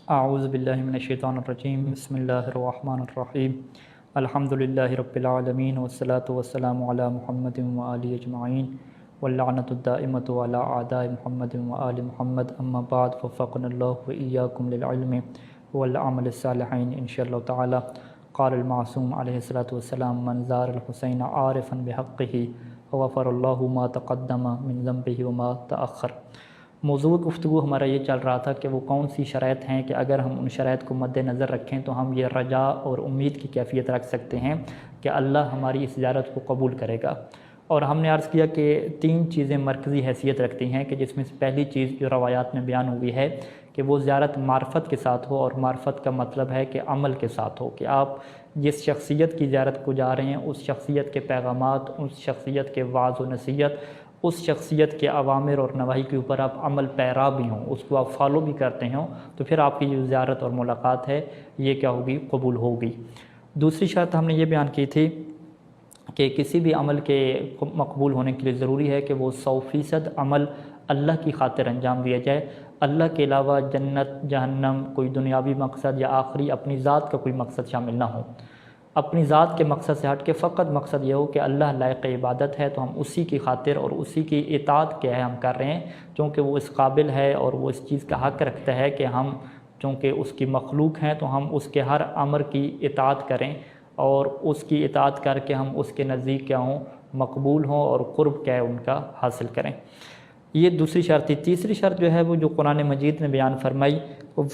اعوذ باللہ من الشیطان الرجیم، بسم اللہ الرحمن الرحیم، الحمد للہ رب العالمین والصلاة والسلام علی محمد وآلہ اجمعین واللعنۃ الدائمۃ علی اعداء محمد وآل محمد، اما بعد، فوفقنا اللہ وإیاکم للعلم والعمل الصالحین انشاءاللہ تعالی۔ قال المعصوم علیہ الصلاۃ والسلام: من زار الحسین عارفا بحقہ غفر اللہ ما تقدم من ذنبہ وما تأخر۔ موضوع گفتگو ہمارا یہ چل رہا تھا کہ وہ کون سی شرائط ہیں کہ اگر ہم ان شرائط کو مد نظر رکھیں تو ہم یہ رجاء اور امید کی کیفیت رکھ سکتے ہیں کہ اللہ ہماری اس زیارت کو قبول کرے گا۔ اور ہم نے عرض کیا کہ 3 چیزیں مرکزی حیثیت رکھتی ہیں کہ جس میں سے پہلی چیز جو روایات میں بیان ہوئی ہے کہ وہ زیارت معرفت کے ساتھ ہو، اور معرفت کا مطلب ہے کہ عمل کے ساتھ ہو، کہ آپ جس شخصیت کی زیارت کو جا رہے ہیں اس شخصیت کے پیغامات، اس شخصیت کے وعظ و نصیحت، اس شخصیت کے اوامر اور نواہی کے اوپر آپ عمل پیرا بھی ہوں، اس کو آپ فالو بھی کرتے ہوں، تو پھر آپ کی جو زیارت اور ملاقات ہے یہ کیا ہوگی؟ قبول ہوگی۔ دوسری شرط ہم نے یہ بیان کی تھی کہ کسی بھی عمل کے مقبول ہونے کے لیے ضروری ہے کہ وہ 100% عمل اللہ کی خاطر انجام دیا جائے، اللہ کے علاوہ جنت جہنم کوئی دنیاوی مقصد یا آخری اپنی ذات کا کوئی مقصد شامل نہ ہو۔ اپنی ذات کے مقصد سے ہٹ کے فقط مقصد یہ ہو کہ اللہ لائق عبادت ہے تو ہم اسی کی خاطر اور اسی کی اطاعت کیا ہے ہم کر رہے ہیں، چونکہ وہ اس قابل ہے اور وہ اس چیز کا حق رکھتا ہے کہ ہم چونکہ اس کی مخلوق ہیں تو ہم اس کے ہر امر کی اطاعت کریں، اور اس کی اطاعت کر کے ہم اس کے نزدیک کیا ہوں؟ مقبول ہوں، اور قرب کیا ہے ان کا حاصل کریں۔ یہ دوسری شرط تھی۔ تیسری شرط جو ہے وہ جو قرآن مجید نے بیان فرمائی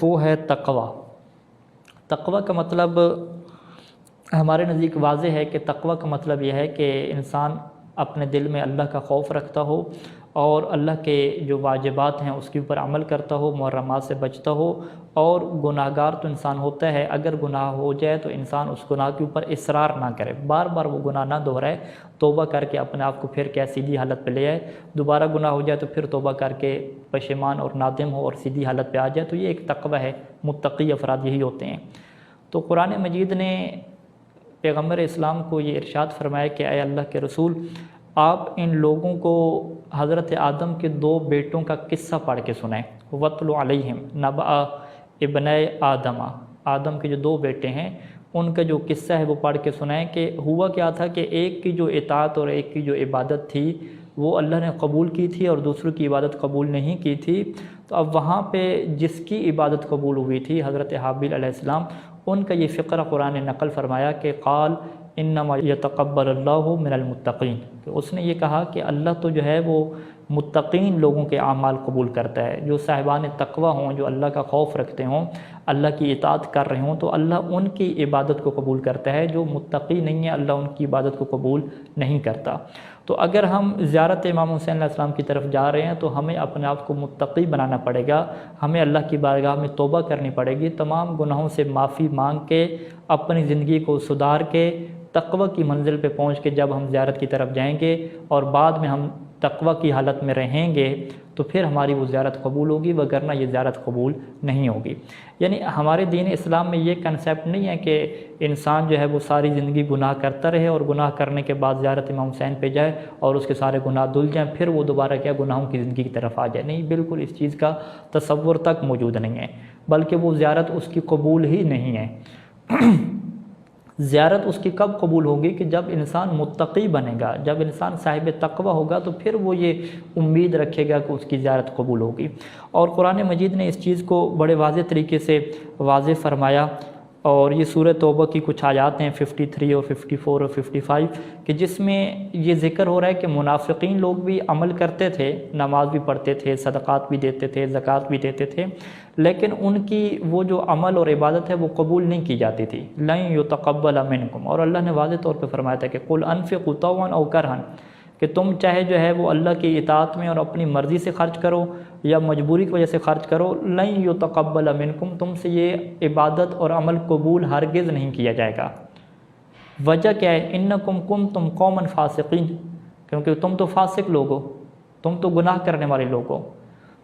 وہ ہے تقوی۔ تقوی کا مطلب ہمارے نزدیک واضح ہے کہ تقوی کا مطلب یہ ہے کہ انسان اپنے دل میں اللہ کا خوف رکھتا ہو اور اللہ کے جو واجبات ہیں اس کے اوپر عمل کرتا ہو، محرمات سے بچتا ہو، اور گناہ گار تو انسان ہوتا ہے، اگر گناہ ہو جائے تو انسان اس گناہ کے اوپر اصرار نہ کرے، بار بار وہ گناہ نہ دہرائے، توبہ کر کے اپنے آپ کو پھر کیا سیدھی حالت پہ لے آئے، دوبارہ گناہ ہو جائے تو پھر توبہ کر کے پشیمان اور نادم ہو اور سیدھی حالت پہ آ جائے، تو یہ ایک تقوی ہے۔ متقی افراد یہی ہوتے ہیں۔ تو قرآن مجید نے پیغمبر اسلام کو یہ ارشاد فرمایا کہ اے اللہ کے رسول، آپ ان لوگوں کو حضرت آدم کے 2 بیٹوں کا قصہ پڑھ کے سنائیں۔ وَاتْلُ عَلَيْهِمْ نَبَأَ ابْنَيْ آدَمَ، آدم کے جو 2 بیٹے ہیں ان کا جو قصہ ہے وہ پڑھ کے سنائیں کہ ہوا کیا تھا کہ ایک کی جو اطاعت اور ایک کی جو عبادت تھی وہ اللہ نے قبول کی تھی اور دوسروں کی عبادت قبول نہیں کی تھی۔ تو اب وہاں پہ جس کی عبادت قبول ہوئی تھی حضرت حابیل علیہ السلام، ان کا یہ فقرہ قرآن نے نقل فرمایا کہ قال انما یتقبل اللہ من المتقین، کہ اس نے یہ کہا کہ اللہ تو جو ہے وہ متقین لوگوں کے اعمال قبول کرتا ہے، جو صاحبان تقوی ہوں، جو اللہ کا خوف رکھتے ہوں، اللہ کی اطاعت کر رہے ہوں، تو اللہ ان کی عبادت کو قبول کرتا ہے، جو متقی نہیں ہے اللہ ان کی عبادت کو قبول نہیں کرتا۔ تو اگر ہم زیارت امام حسین علیہ السلام کی طرف جا رہے ہیں تو ہمیں اپنے آپ کو متقی بنانا پڑے گا، ہمیں اللہ کی بارگاہ میں توبہ کرنی پڑے گی، تمام گناہوں سے معافی مانگ کے اپنی زندگی کو سدھار کے تقوی کی منزل پہ پہنچ کے جب ہم زیارت کی طرف جائیں گے اور بعد میں ہم تقوی کی حالت میں رہیں گے تو پھر ہماری وہ زیارت قبول ہوگی، وگرنہ یہ زیارت قبول نہیں ہوگی۔ یعنی ہمارے دین اسلام میں یہ کنسیپٹ نہیں ہے کہ انسان جو ہے وہ ساری زندگی گناہ کرتا رہے اور گناہ کرنے کے بعد زیارت امام حسین پہ جائے اور اس کے سارے گناہ دھل جائیں، پھر وہ دوبارہ کیا گناہوں کی زندگی کی طرف آ جائے۔ نہیں، بالکل اس چیز کا تصور تک موجود نہیں ہے، بلکہ وہ زیارت اس کی قبول ہی نہیں ہے۔ زیارت اس کی کب قبول ہوگی؟ کہ جب انسان متقی بنے گا، جب انسان صاحب تقوی ہوگا تو پھر وہ یہ امید رکھے گا کہ اس کی زیارت قبول ہوگی۔ اور قرآن مجید نے اس چیز کو بڑے واضح طریقے سے واضح فرمایا، اور یہ سورہ توبہ کی کچھ آیات ہیں 53 اور 54 اور 55 کہ جس میں یہ ذکر ہو رہا ہے کہ منافقین لوگ بھی عمل کرتے تھے، نماز بھی پڑھتے تھے، صدقات بھی دیتے تھے، زکوٰۃ بھی دیتے تھے، لیکن ان کی وہ جو عمل اور عبادت ہے وہ قبول نہیں کی جاتی تھی۔ لن یتقبل منکم، اور اللہ نے واضح طور پہ فرمایا تھا کہ قل انفقوا طوعا او کرہا، کہ تم چاہے جو ہے وہ اللہ کی اطاعت میں اور اپنی مرضی سے خرچ کرو یا مجبوری کی وجہ سے خرچ کرو، لن یتقبل منکم، تم سے یہ عبادت اور عمل قبول ہرگز نہیں کیا جائے گا۔ وجہ کیا ہے؟ انکم کنتم قوما فاسقین، کیونکہ تم تو فاسق لوگ ہو، تم تو گناہ کرنے والے لوگ ہو۔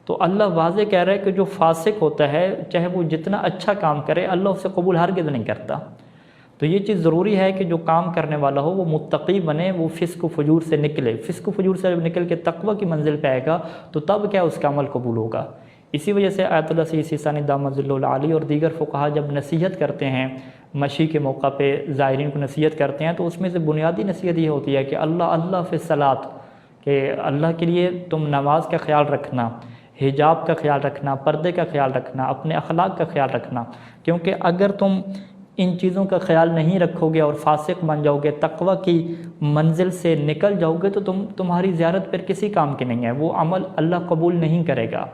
تو اللہ واضح کہہ رہا ہے کہ جو فاسق ہوتا ہے چاہے وہ جتنا اچھا کام کرے اللہ اسے قبول ہرگز نہیں کرتا۔ تو یہ چیز ضروری ہے کہ جو کام کرنے والا ہو وہ متقی بنے، وہ فسق و فجور سے نکلے، فسق و فجور سے نکل کے تقوی کی منزل پہ آئے گا تو تب کیا اس کا عمل قبول ہوگا۔ اسی وجہ سے آیت اللہ سید سیستانی دامت ظلہ العالی اور دیگر فقہا جب نصیحت کرتے ہیں مشی کے موقع پہ زائرین کو نصیحت کرتے ہیں تو اس میں سے بنیادی نصیحت یہ ہوتی ہے کہ اللہ فی الصلاۃ، کہ اللہ کے لیے تم نماز کا خیال رکھنا، حجاب کا خیال رکھنا، پردے کا خیال رکھنا، اپنے اخلاق کا خیال رکھنا، کیونکہ اگر تم ان چیزوں کا خیال نہیں رکھو گے اور فاسق بن جاؤ گے، تقوی کی منزل سے نکل جاؤ گے، تو تمہاری زیارت پھر کسی کام کی نہیں ہے، وہ عمل اللہ قبول نہیں کرے گا۔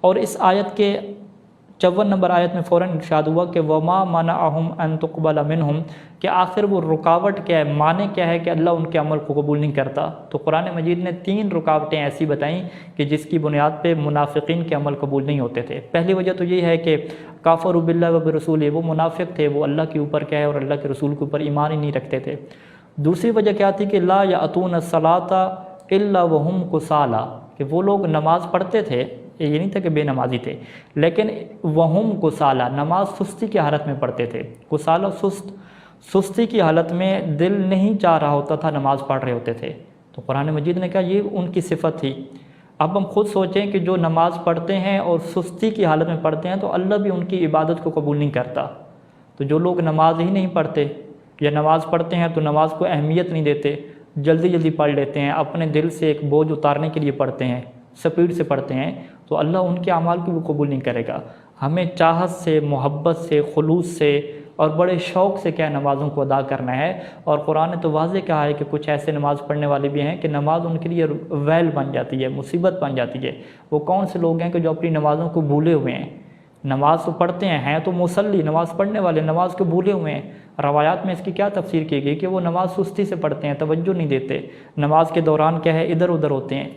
اور اس آیت کے 54 نمبر آیت میں فوراً ارشاد ہوا کہ وَمَا مَنَعَهُمْ أَن تُقْبَلَ مِنْهُمْ، کہ آخر وہ رکاوٹ کیا ہے، معنی کیا ہے کہ اللہ ان کے عمل کو قبول نہیں کرتا۔ تو قرآن مجید نے 3 رکاوٹیں ایسی بتائیں کہ جس کی بنیاد پہ منافقین کے عمل قبول نہیں ہوتے تھے۔ پہلی وجہ تو یہ ہے کہ کافروا باللہ وبرسولہ، وہ منافق تھے، وہ اللہ کے اوپر کیا ہے اور اللہ کے رسول کے اوپر ایمان ہی نہیں رکھتے تھے۔ دوسری وجہ کیا تھی کہ لا یأتون الصلاۃ الا وہم کسالى، کہ وہ لوگ نماز پڑھتے تھے، یہ نہیں تھا کہ بے نمازی تھے، لیکن وہم کسالى، نماز سستی کی حالت میں پڑھتے تھے۔ کسالى سستی کی حالت میں، دل نہیں چاہ رہا ہوتا تھا، نماز پڑھ رہے ہوتے تھے۔ تو قرآن مجید نے کہا یہ ان کی صفت تھی۔ اب ہم خود سوچیں کہ جو نماز پڑھتے ہیں اور سستی کی حالت میں پڑھتے ہیں تو اللہ بھی ان کی عبادت کو قبول نہیں کرتا۔ تو جو لوگ نماز ہی نہیں پڑھتے یا نماز پڑھتے ہیں تو نماز کو اہمیت نہیں دیتے، جلدی پڑھ لیتے ہیں، اپنے دل سے ایک بوجھ اتارنے کے لیے پڑھتے ہیں، سپیڈ سے پڑھتے ہیں، تو اللہ ان کے اعمال کو بھی قبول نہیں کرے گا۔ ہمیں چاہت سے، محبت سے، خلوص سے اور بڑے شوق سے کیا نمازوں کو ادا کرنا ہے۔ اور قرآن نے تو واضح کہا ہے کہ کچھ ایسے نماز پڑھنے والے بھی ہیں کہ نماز ان کے لیے ویل بن جاتی ہے، مصیبت بن جاتی ہے۔ وہ کون سے لوگ ہیں کہ جو اپنی نمازوں کو بھولے ہوئے ہیں؟ نماز تو پڑھتے ہیں تو مصلی، نماز پڑھنے والے، نماز کو بھولے ہوئے ہیں۔ روایات میں اس کی کیا تفسیر کی گئی کہ وہ نماز سستی سے پڑھتے ہیں، توجہ نہیں دیتے، نماز کے دوران کیا ہے ادھر ادھر ہوتے ہیں۔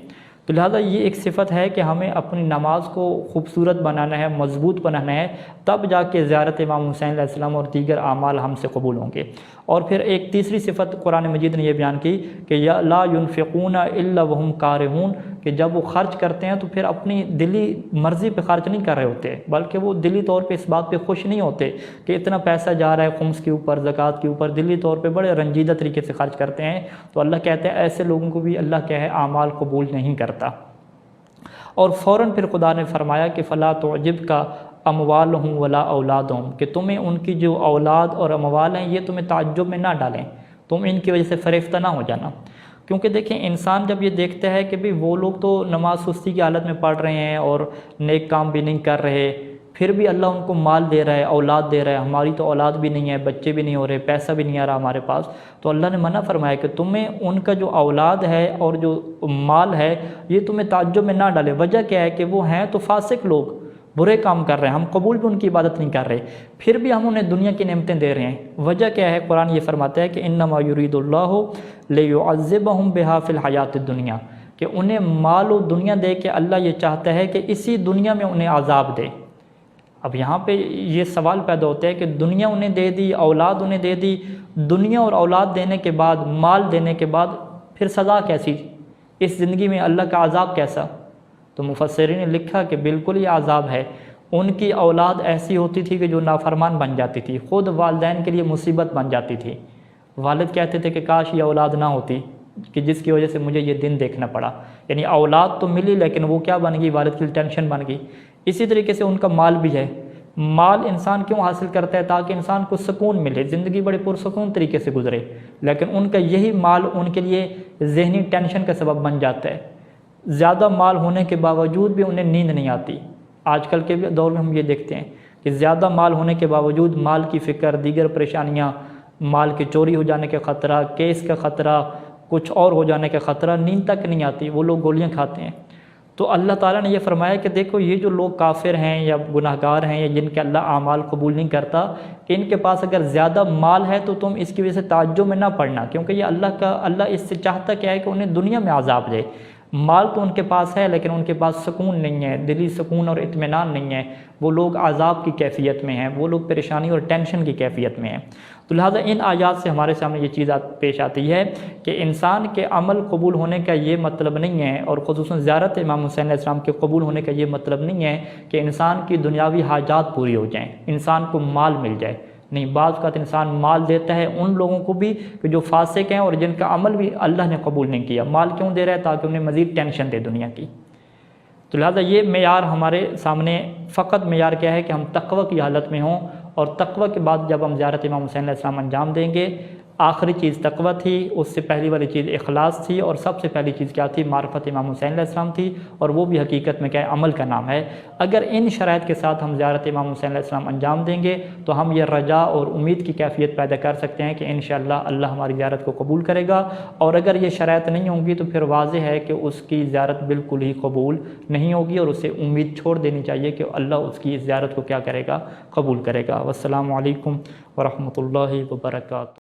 تو لہٰذا یہ ایک صفت ہے کہ ہمیں اپنی نماز کو خوبصورت بنانا ہے، مضبوط بنانا ہے، تب جا کے زیارت امام حسین علیہ السلام اور دیگر اعمال ہم سے قبول ہوں گے۔ اور پھر ایک تیسری صفت قرآن مجید نے یہ بیان کی کہ یا لا ينفقون الا وهم کارہون، کہ جب وہ خرچ کرتے ہیں تو پھر اپنی دلی مرضی پہ خرچ نہیں کر رہے ہوتے، بلکہ وہ دلی طور پہ اس بات پہ خوش نہیں ہوتے کہ اتنا پیسہ جا رہا ہے خمس کے اوپر، زکوٰۃ کے اوپر، دلی طور پہ بڑے رنجیدہ طریقے سے خرچ کرتے ہیں۔ تو اللہ کہتے ہیں ایسے لوگوں کو بھی اللہ کیا ہے اعمال قبول نہیں کرتا۔ اور فوراً پھر خدا نے فرمایا کہ فلا تعجبک اموالہم ولا اولادہم، کہ تمہیں ان کی جو اولاد اور اموال ہیں یہ تمہیں تعجب میں نہ ڈالیں، تم ان کی وجہ سے فریفتہ نہ ہو جانا۔ کیونکہ دیکھیں انسان جب یہ دیکھتا ہے کہ بھی وہ لوگ تو نماز سستی کی حالت میں پڑھ رہے ہیں اور نیک کام بھی نہیں کر رہے، پھر بھی اللہ ان کو مال دے رہا ہے، اولاد دے رہا ہے، ہماری تو اولاد بھی نہیں ہے، بچے بھی نہیں ہو رہے، پیسہ بھی نہیں آ رہا ہمارے پاس، تو اللہ نے منع فرمایا کہ تمہیں ان کا جو اولاد ہے اور جو مال ہے یہ تمہیں تعجب میں نہ ڈالے۔ وجہ کیا ہے کہ وہ ہیں تو فاسق لوگ، برے کام کر رہے ہیں، ہم قبول بھی ان کی عبادت نہیں کر رہے، پھر بھی ہم انہیں دنیا کی نعمتیں دے رہے ہیں۔ وجہ کیا ہے؟ قرآن یہ فرماتا ہے کہ انما یرید اللہ لیعذبہم بہا فی الحیات الدنیا، کہ انہیں مال و دنیا دے کے اللہ یہ چاہتا ہے کہ اسی دنیا میں انہیں عذاب دے۔ اب یہاں پہ یہ سوال پیدا ہوتا ہے کہ دنیا انہیں دے دی، اولاد انہیں دے دی، دنیا اور اولاد دینے کے بعد، مال دینے کے بعد پھر سزا کیسی؟ اس زندگی میں اللہ کا عذاب کیسا؟ تو مفسرین نے لکھا کہ بالکل یہ عذاب ہے۔ ان کی اولاد ایسی ہوتی تھی کہ جو نافرمان بن جاتی تھی، خود والدین کے لیے مصیبت بن جاتی تھی۔ والد کہتے تھے کہ کاش یہ اولاد نہ ہوتی کہ جس کی وجہ سے مجھے یہ دن دیکھنا پڑا، یعنی اولاد تو ملی لیکن وہ کیا بن گئی؟ والد کی ٹینشن بن گئی۔ اسی طریقے سے ان کا مال بھی ہے۔ مال انسان کیوں حاصل کرتا ہے؟ تاکہ انسان کو سکون ملے، زندگی بڑے پرسکون طریقے سے گزرے، لیکن ان کا یہی مال ان کے لیے ذہنی ٹینشن کا سبب بن جاتا ہے۔ زیادہ مال ہونے کے باوجود بھی انہیں نیند نہیں آتی۔ آج کل کے دور میں ہم یہ دیکھتے ہیں کہ زیادہ مال ہونے کے باوجود مال کی فکر، دیگر پریشانیاں، مال کے چوری ہو جانے کا خطرہ، کیس کا خطرہ، کچھ اور ہو جانے کا خطرہ، نیند تک نہیں آتی، وہ لوگ گولیاں کھاتے ہیں۔ تو اللہ تعالیٰ نے یہ فرمایا کہ دیکھو یہ جو لوگ کافر ہیں یا گناہ گار ہیں یا جن کے اللہ اعمال قبول نہیں کرتا، ان کے پاس اگر زیادہ مال ہے تو تم اس کی وجہ سے تعجب میں نہ پڑنا، کیونکہ یہ اللہ اس سے چاہتا کیا ہے کہ انہیں دنیا میں عذاب دے۔ مال تو ان کے پاس ہے لیکن ان کے پاس سکون نہیں ہے، دلی سکون اور اطمینان نہیں ہے، وہ لوگ عذاب کی کیفیت میں ہیں، وہ لوگ پریشانی اور ٹینشن کی کیفیت میں ہیں۔ تو لہٰذا ان آیات سے ہمارے سامنے یہ چیز پیش آتی ہے کہ انسان کے عمل قبول ہونے کا یہ مطلب نہیں ہے، اور خصوصاً زیارت امام حسین علیہ السلام کے قبول ہونے کا یہ مطلب نہیں ہے کہ انسان کی دنیاوی حاجات پوری ہو جائیں، انسان کو مال مل جائے۔ نہیں، بعض اوقات انسان مال دیتا ہے ان لوگوں کو بھی کہ جو فاسق ہیں اور جن کا عمل بھی اللہ نے قبول نہیں کیا۔ مال کیوں دے رہا ہے؟ تاکہ انہیں مزید ٹینشن دے دنیا کی۔ تو لہٰذا یہ معیار ہمارے سامنے فقط معیار کیا ہے کہ ہم تقوی کی حالت میں ہوں، اور تقوی کے بعد جب ہم زیارت امام حسین علیہ السلام انجام دیں گے، آخری چیز تقوی تھی، اس سے پہلی والی چیز اخلاص تھی، اور سب سے پہلی چیز کیا تھی؟ معرفت امام حسین علیہ السلام تھی، اور وہ بھی حقیقت میں کیا ہے؟ عمل کا نام ہے۔ اگر ان شرائط کے ساتھ ہم زیارت امام حسین علیہ السلام انجام دیں گے تو ہم یہ رجا اور امید کی کیفیت پیدا کر سکتے ہیں کہ انشاءاللہ اللہ ہماری زیارت کو قبول کرے گا۔ اور اگر یہ شرائط نہیں ہوں گی تو پھر واضح ہے کہ اس کی زیارت بالکل ہی قبول نہیں ہوگی، اور اسے امید چھوڑ دینی چاہیے کہ اللہ اس کی اس زیارت کو کیا کرے گا؟ قبول کرے گا۔ والسلام علیکم ورحمۃ اللہ وبرکاتہ۔